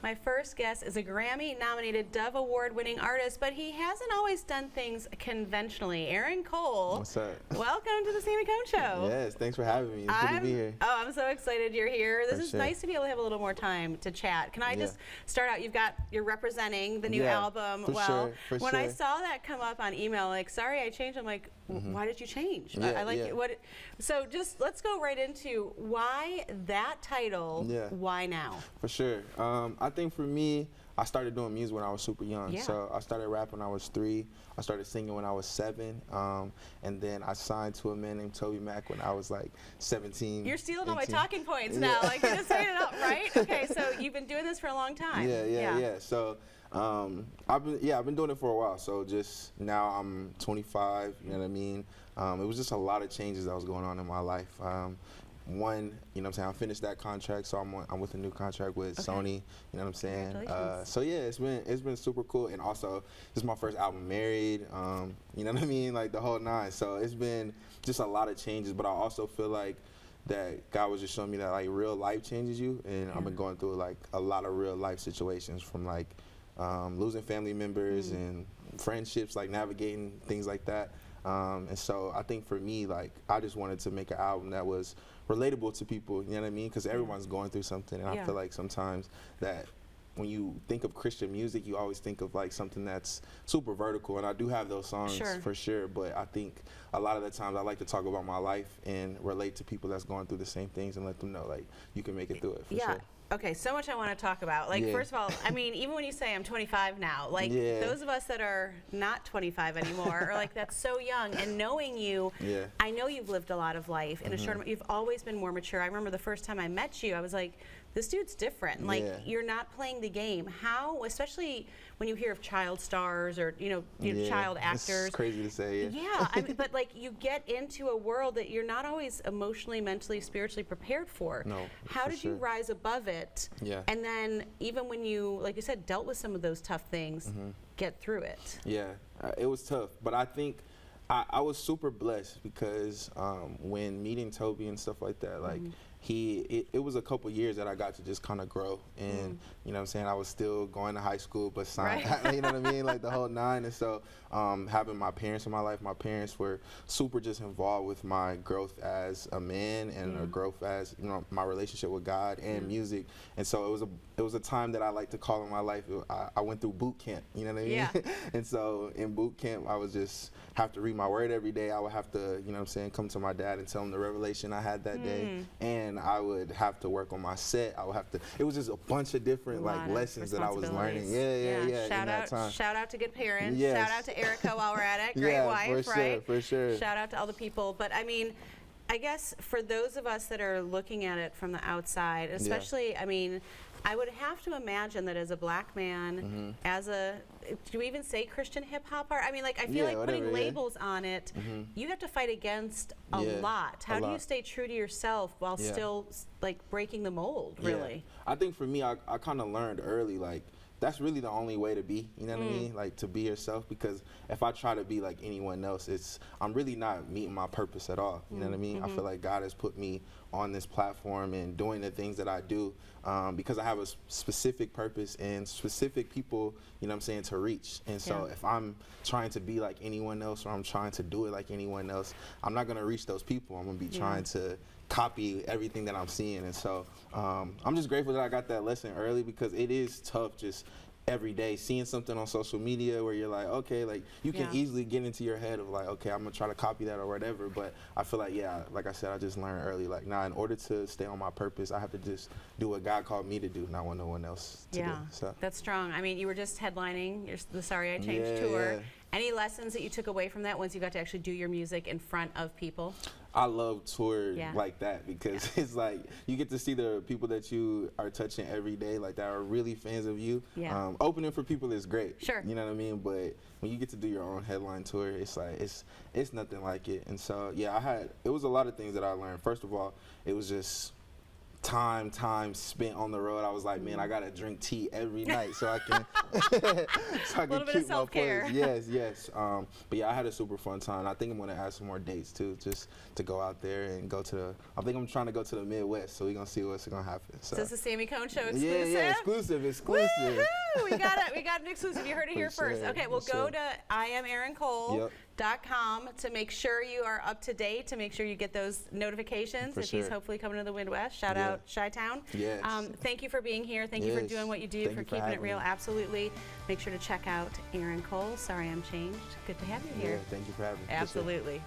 My first guest is a Grammy-nominated Dove Award-winning artist, but he hasn't always done things conventionally. Aaron Cole. What's up? Welcome to the Sami Cone Show. Yes, thanks for having me. It's good to be here. Oh, I'm so excited you're here. This For is sure. nice to be able to have a little more time to chat. Can I just start out? You're representing the new album. For when I sure. saw that come up on email, like, sorry, I changed. I'm like, why did you change? Yeah, I like yeah. it. So just let's go right into why that title. Yeah. Why now? For sure. I think for me, I started doing music when I was super young. Yeah. So I started rapping when I was 3. I started singing when I was 7. And then I signed to a man named Toby Mac when I was like 17. You're stealing all my 18. talking points now. Like, you're just saying it up, right? Okay, so you've been doing this for a long time. Yeah. So I've been doing it for a while. So just now I'm 25. You know what I mean? It was just a lot of changes that was going on in my life. One, you know what I'm saying, I finished that contract, so I'm with a new contract with Sony, you know what I'm saying? Congratulations. So yeah, it's been super cool, and also this is my first album married, you know what I mean, like the whole nine. So it's been just a lot of changes, but I also feel like that God was just showing me that like real life changes you, and I've been going through like a lot of real life situations, from like losing family members and friendships, like navigating things like that. And so I think for me, like, I just wanted to make an album that was relatable to people, you know what I mean? Because everyone's going through something, and I feel like sometimes that when you think of Christian music, you always think of like something that's super vertical, and I do have those songs for sure, but I think a lot of the times I like to talk about my life and relate to people that's going through the same things and let them know like you can make it through it, for sure. Okay, so much I want to talk about. Like, first of all, I mean, even when you say I'm 25 now, like those of us that are not 25 anymore are like, that's so young. And knowing you, I know you've lived a lot of life in a short amount. You've always been more mature. I remember the first time I met you, I was like, this dude's different. Like, you're not playing the game. How, especially when you hear of child stars or, you know, child actors. It's crazy to say, I mean, but like, you get into a world that you're not always emotionally, mentally, spiritually prepared for. No, How did you rise above it? And then even when you, like you said, dealt with some of those tough things, get through it. It was tough, but I think I was super blessed because when meeting Toby and stuff like that, like it was a couple years that I got to just kind of grow, and you know what I'm saying, I was still going to high school, but you know what I mean, like the whole nine. And so having my parents in my life, my parents were super just involved with my growth as a man and a growth as, you know, my relationship with God and music. And so it was a time that I like to call in my life, I went through boot camp, you know what I mean? And so in boot camp, I would just have to read my word every day. I would have to, you know what I'm saying, come to my dad and tell him the revelation I had that day. And I would have to work on my set. I would have to, it was just a bunch of different like lessons that I was learning. Shout out to good parents. Shout out to Erica while we're at it. Great wife, right? For sure. Shout out to all the people. But I mean, I guess for those of us that are looking at it from the outside, especially, I mean, I would have to imagine that as a black man, as a, do we even say Christian hip hop art? I mean, like, I feel like putting labels on it, you have to fight against a lot. How do you stay true to yourself while still like breaking the mold, really? I think for me, I kind of learned early, like, that's really the only way to be, you know what I mean? Like, to be yourself, because if I try to be like anyone else, I'm really not meeting my purpose at all, you know what I mean? I feel like God has put me on this platform and doing the things that I do because I have a specific purpose and specific people, you know what I'm saying, to reach. And so if I'm trying to be like anyone else, or I'm trying to do it like anyone else, I'm not gonna reach those people. I'm gonna be trying to copy everything that I'm seeing. And so I'm just grateful that I got that lesson early, because it is tough just every day seeing something on social media where you're like, okay, like you can easily get into your head of like, okay, I'm gonna try to copy that or whatever. But I feel like, like I said, I just learned early, like, nah, in order to stay on my purpose, I have to just do what God called me to do, not what no one else to do. So that's strong. I mean, you were just headlining the Sorry I Changed tour. Any lessons that you took away from that once you got to actually do your music in front of people? I love tour like that, because it's like you get to see the people that you are touching every day, like that are really fans of you. Opening for people is great, you know what I mean? But when you get to do your own headline tour, it's like it's nothing like it. And so it was a lot of things that I learned. First of all, it was just time spent on the road, I was like, man, I gotta drink tea every night so I can so I can keep my place. Yes. But yeah, I had a super fun time. I think I'm gonna add some more dates too, just to go out there and go to I think I'm trying to go to the Midwest, so we're gonna see what's gonna happen. So this is Sami Cone Show exclusive. Yeah, exclusive. Woo-hoo! We got an exclusive. You heard it here first. Okay, well, go to IamAaronCole.com to make sure you are up to date, to make sure you get those notifications if he's hopefully coming to the Midwest. Shout out Chi-Town. Yes. Thank you for being here. Thank you for doing what you do, for keeping it real. Absolutely. Make sure to check out Aaron Cole. Sorry I'm changed. Good to have you here. Yeah, thank you for having me. Absolutely.